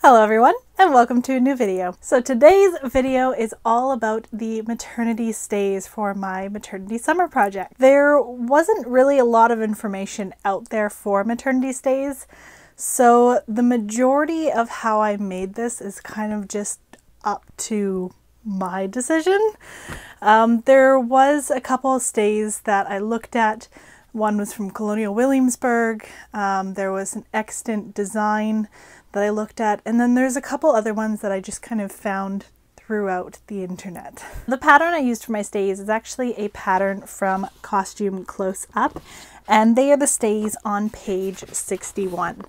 Hello everyone, and welcome to a new video. So today's video is all about the maternity stays for my maternity summer project. There wasn't really a lot of information out there for maternity stays, so the majority of how I made this is kind of just up to my decision. There was a couple of stays that I looked at. One was from Colonial Williamsburg, there was an extant design that I looked at, and then there's a couple other ones that I just kind of found throughout the internet. The pattern I used for my stays is actually a pattern from Costume Close Up, and they are the stays on page 61.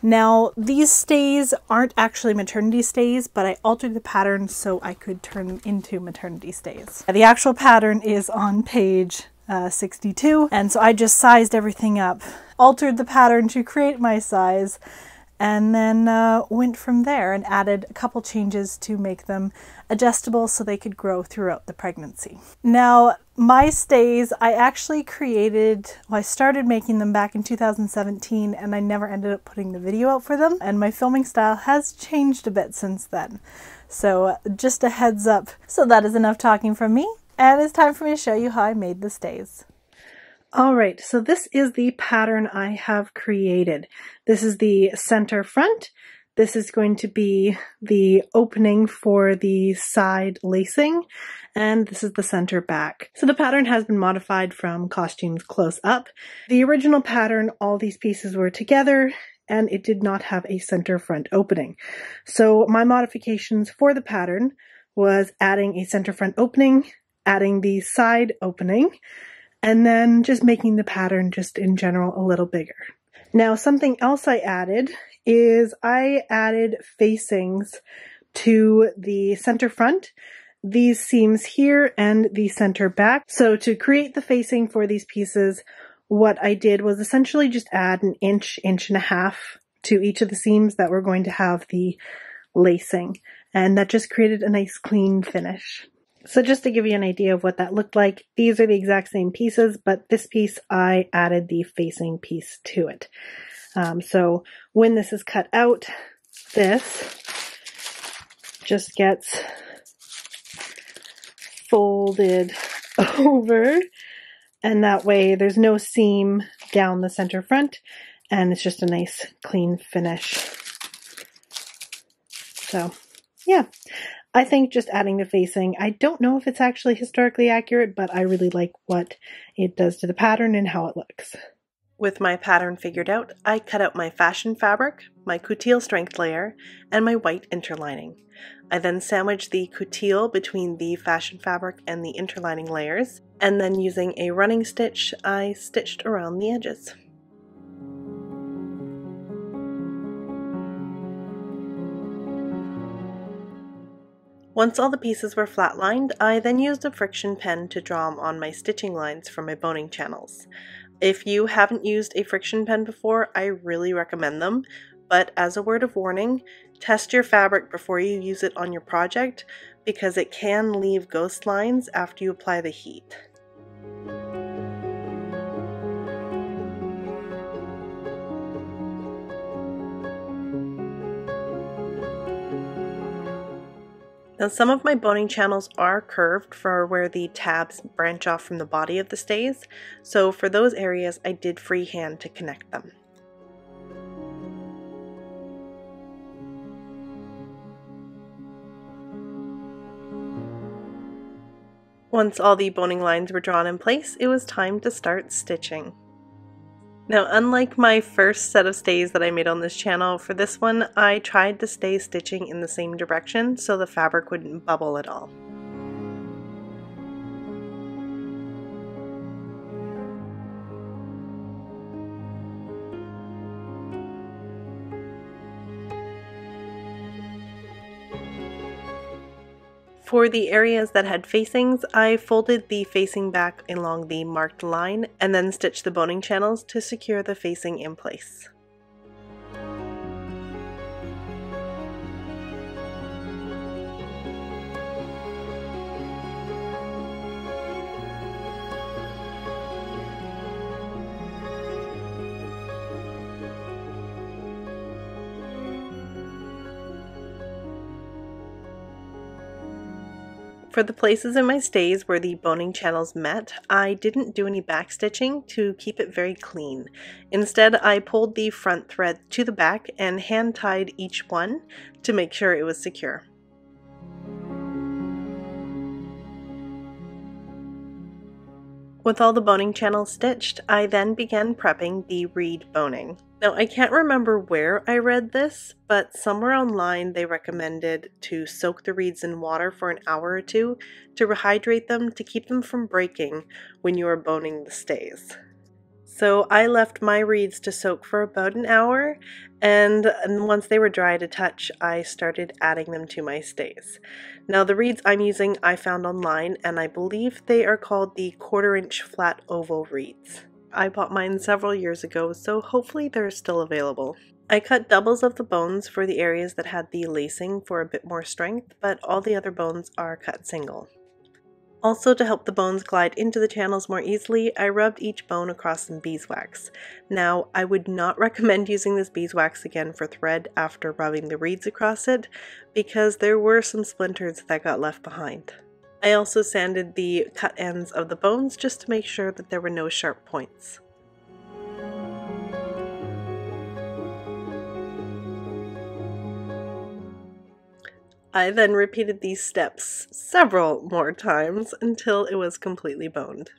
Now, these stays aren't actually maternity stays, but I altered the pattern so I could turn them into maternity stays. The actual pattern is on page 62, and so I just sized everything up, altered the pattern to create my size, and then went from there and added a couple changes to make them adjustable so they could grow throughout the pregnancy. Now, my stays, I actually created, I started making them back in 2017, and I never ended up putting the video out for them, and my filming style has changed a bit since then. So just a heads up. So that is enough talking from me, and it's time for me to show you how I made the stays. Alright, so this is the pattern I have created. This is the center front. This is going to be the opening for the side lacing, and this is the center back. So the pattern has been modified from Costumes Close Up. The original pattern, all these pieces were together, and it did not have a center front opening. So my modifications for the pattern was adding a center front opening, adding the side opening, and then just making the pattern just in general a little bigger. Now, something else I added is I added facings to the center front, these seams here, and the center back. So to create the facing for these pieces, what I did was essentially just add an inch, inch and a half to each of the seams that were going to have the lacing, and that just created a nice clean finish. So just to give you an idea of what that looked like, these are the exact same pieces, but this piece I added the facing piece to it. So when this is cut out, this just gets folded over, and that way there's no seam down the center front, and it's just a nice clean finish. So yeah. I think just adding the facing, I don't know if it's actually historically accurate, but I really like what it does to the pattern and how it looks. With my pattern figured out, I cut out my fashion fabric, my Coutil strength layer, and my white interlining. I then sandwiched the Coutil between the fashion fabric and the interlining layers, and then using a running stitch, I stitched around the edges. Once all the pieces were flat-lined, I then used a friction pen to draw them on my stitching lines for my boning channels. If you haven't used a friction pen before, I really recommend them, but as a word of warning, test your fabric before you use it on your project because it can leave ghost lines after you apply the heat. Now, some of my boning channels are curved for where the tabs branch off from the body of the stays, so for those areas I did freehand to connect them. Once all the boning lines were drawn in place, it was time to start stitching. Now, unlike my first set of stays that I made on this channel, for this one I tried to stay stitching in the same direction so the fabric wouldn't bubble at all. For the areas that had facings, I folded the facing back along the marked line and then stitched the boning channels to secure the facing in place. For the places in my stays where the boning channels met, I didn't do any backstitching to keep it very clean. Instead, I pulled the front thread to the back and hand tied each one to make sure it was secure. With all the boning channels stitched, I then began prepping the reed boning. Now, I can't remember where I read this, but somewhere online they recommended to soak the reeds in water for an hour or two to rehydrate them to keep them from breaking when you are boning the stays. So I left my reeds to soak for about an hour, and once they were dry to touch, I started adding them to my stays. Now the reeds I'm using I found online, and I believe they are called the 1/4-inch flat oval reeds. I bought mine several years ago, so hopefully they're still available. I cut doubles of the bones for the areas that had the lacing for a bit more strength, but all the other bones are cut single. Also, to help the bones glide into the channels more easily, I rubbed each bone across some beeswax. Now, I would not recommend using this beeswax again for thread after rubbing the reeds across it, because there were some splinters that got left behind. I also sanded the cut ends of the bones just to make sure that there were no sharp points. I then repeated these steps several more times until it was completely boned.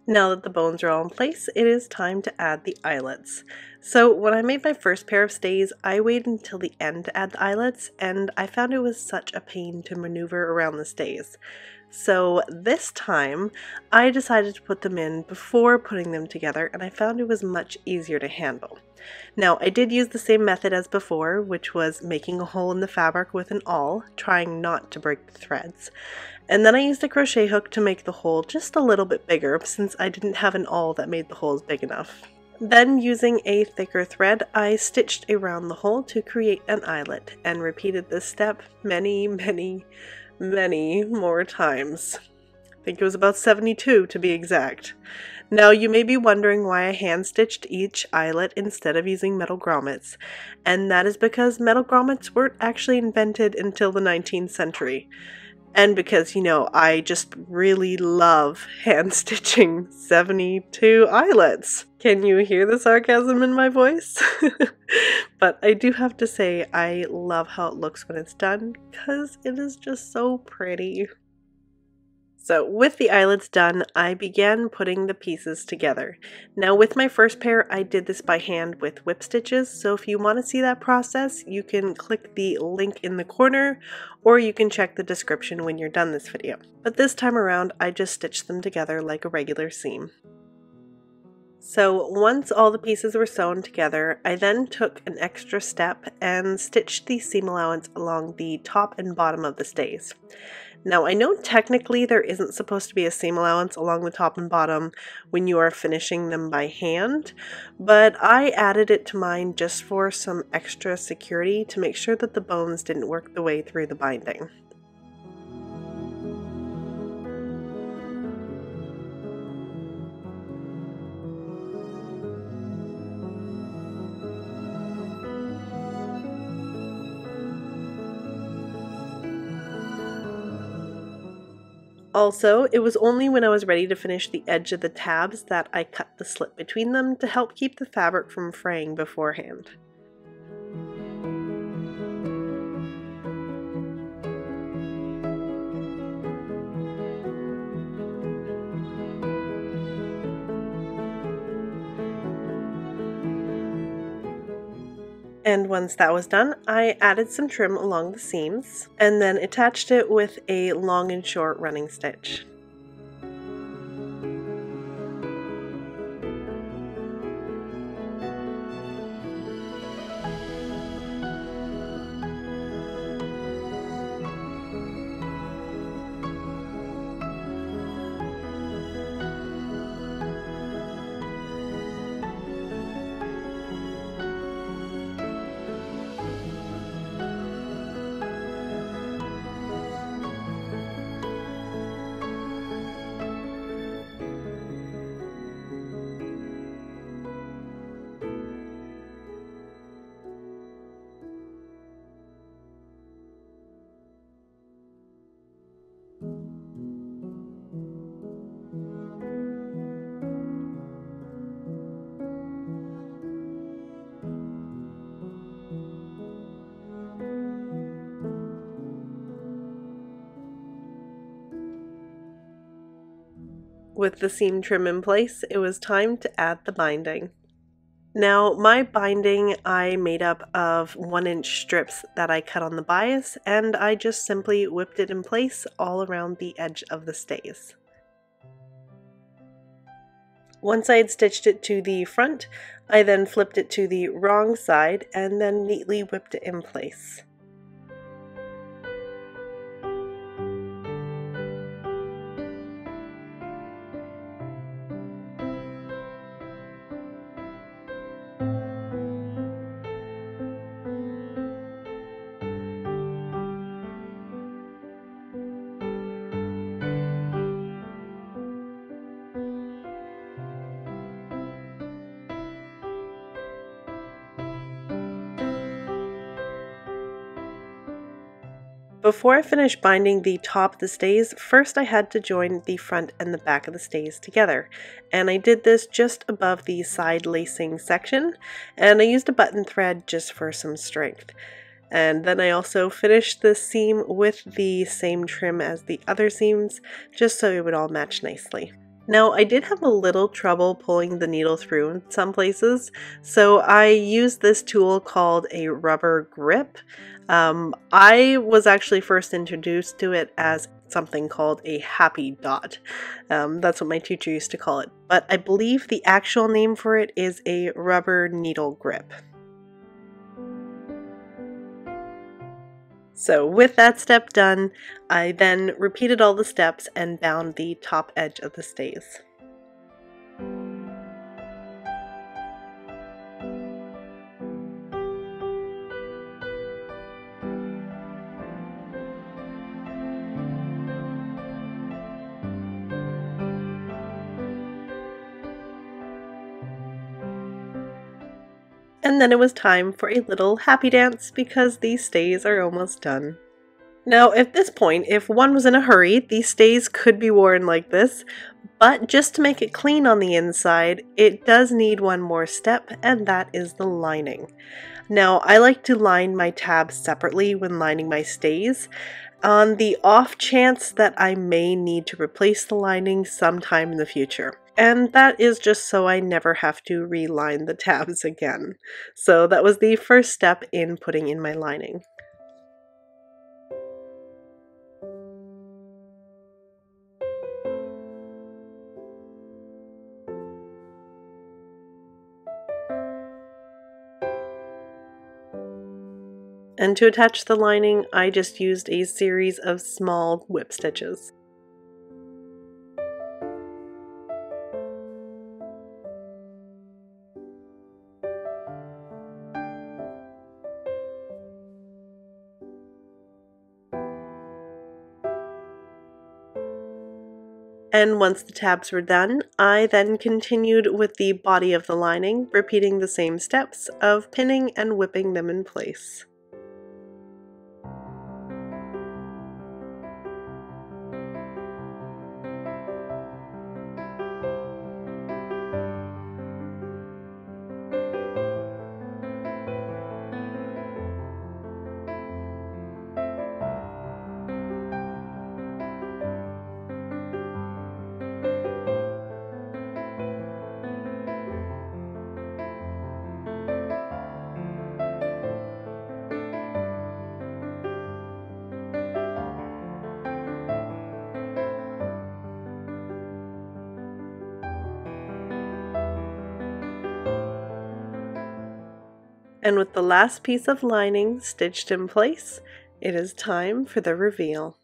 Now that the bones are all in place, it is time to add the eyelets. So when I made my first pair of stays, I waited until the end to add the eyelets, and I found it was such a pain to maneuver around the stays. So this time, I decided to put them in before putting them together, and I found it was much easier to handle. Now, I did use the same method as before, which was making a hole in the fabric with an awl, trying not to break the threads. And then I used a crochet hook to make the hole just a little bit bigger, since I didn't have an awl that made the holes big enough. Then, using a thicker thread, I stitched around the hole to create an eyelet, and repeated this step many more times. I think it was about 72 to be exact. Now you may be wondering why I hand stitched each eyelet instead of using metal grommets, and that is because metal grommets weren't actually invented until the 19th century. And because, you know, I just really love hand stitching 72 eyelets. Can you hear the sarcasm in my voice? But I do have to say I love how it looks when it's done, because it is just so pretty. So with the eyelets done, I began putting the pieces together. Now with my first pair, I did this by hand with whip stitches, so if you want to see that process, you can click the link in the corner, or you can check the description when you're done this video. But this time around, I just stitched them together like a regular seam. So once all the pieces were sewn together, I then took an extra step and stitched the seam allowance along the top and bottom of the stays. Now I know technically there isn't supposed to be a seam allowance along the top and bottom when you are finishing them by hand, but I added it to mine just for some extra security to make sure that the bones didn't work the way through the binding. Also, it was only when I was ready to finish the edge of the tabs that I cut the slit between them to help keep the fabric from fraying beforehand. And once that was done, I added some trim along the seams and then attached it with a long and short running stitch. With the seam trim in place, it was time to add the binding. Now, my binding I made up of 1-inch strips that I cut on the bias, and I just simply whipped it in place all around the edge of the stays. Once I had stitched it to the front, I then flipped it to the wrong side and then neatly whipped it in place. Before I finished binding the top of the stays, first I had to join the front and the back of the stays together. And I did this just above the side lacing section, and I used a button thread just for some strength. And then I also finished the seam with the same trim as the other seams, just so it would all match nicely. Now, I did have a little trouble pulling the needle through in some places, so I used this tool called a rubber grip. I was actually first introduced to it as something called a happy dot. That's what my teacher used to call it, but I believe the actual name for it is a rubber needle grip. So with that step done, I then repeated all the steps and bound the top edge of the stays. And then it was time for a little happy dance because these stays are almost done. Now at this point, if one was in a hurry, these stays could be worn like this, but just to make it clean on the inside, it does need one more step, and that is the lining. Now I like to line my tabs separately when lining my stays, on the off chance that I may need to replace the lining sometime in the future. And that is just so I never have to reline the tabs again. So that was the first step in putting in my lining. And to attach the lining, I just used a series of small whip stitches. And once the tabs were done, I then continued with the body of the lining, repeating the same steps of pinning and whipping them in place. And with the last piece of lining stitched in place, it is time for the reveal.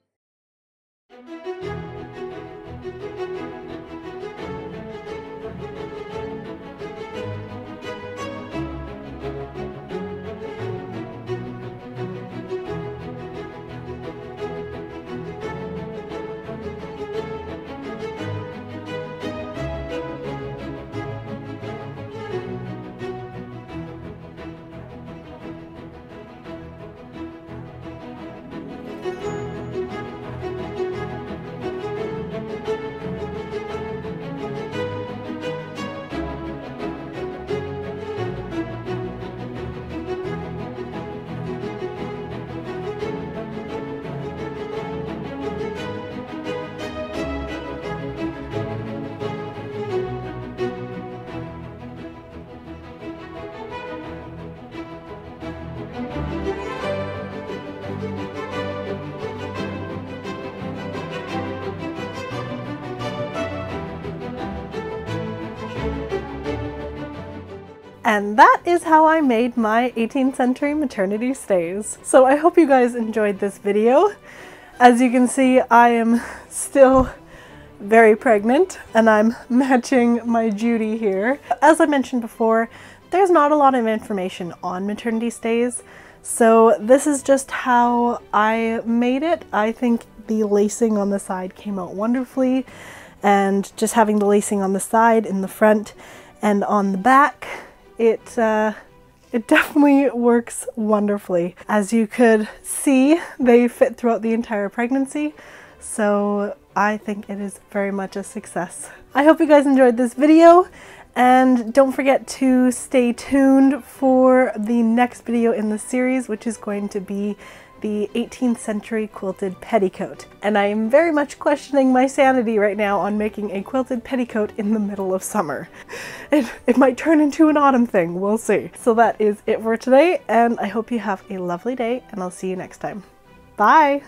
And that is how I made my 18th century maternity stays. So I hope you guys enjoyed this video. As you can see, I am still very pregnant and I'm matching my Judy here. As I mentioned before, there's not a lot of information on maternity stays, so this is just how I made it. I think the lacing on the side came out wonderfully, and just having the lacing on the side, in the front, and on the back, it definitely works wonderfully. As you could see, they fit throughout the entire pregnancy, so I think it is very much a success. I hope you guys enjoyed this video, and don't forget to stay tuned for the next video in the series, which is going to be the 18th century quilted petticoat. And I am very much questioning my sanity right now on making a quilted petticoat in the middle of summer. It might turn into an autumn thing, we'll see. So that is it for today, and I hope you have a lovely day, and I'll see you next time. Bye!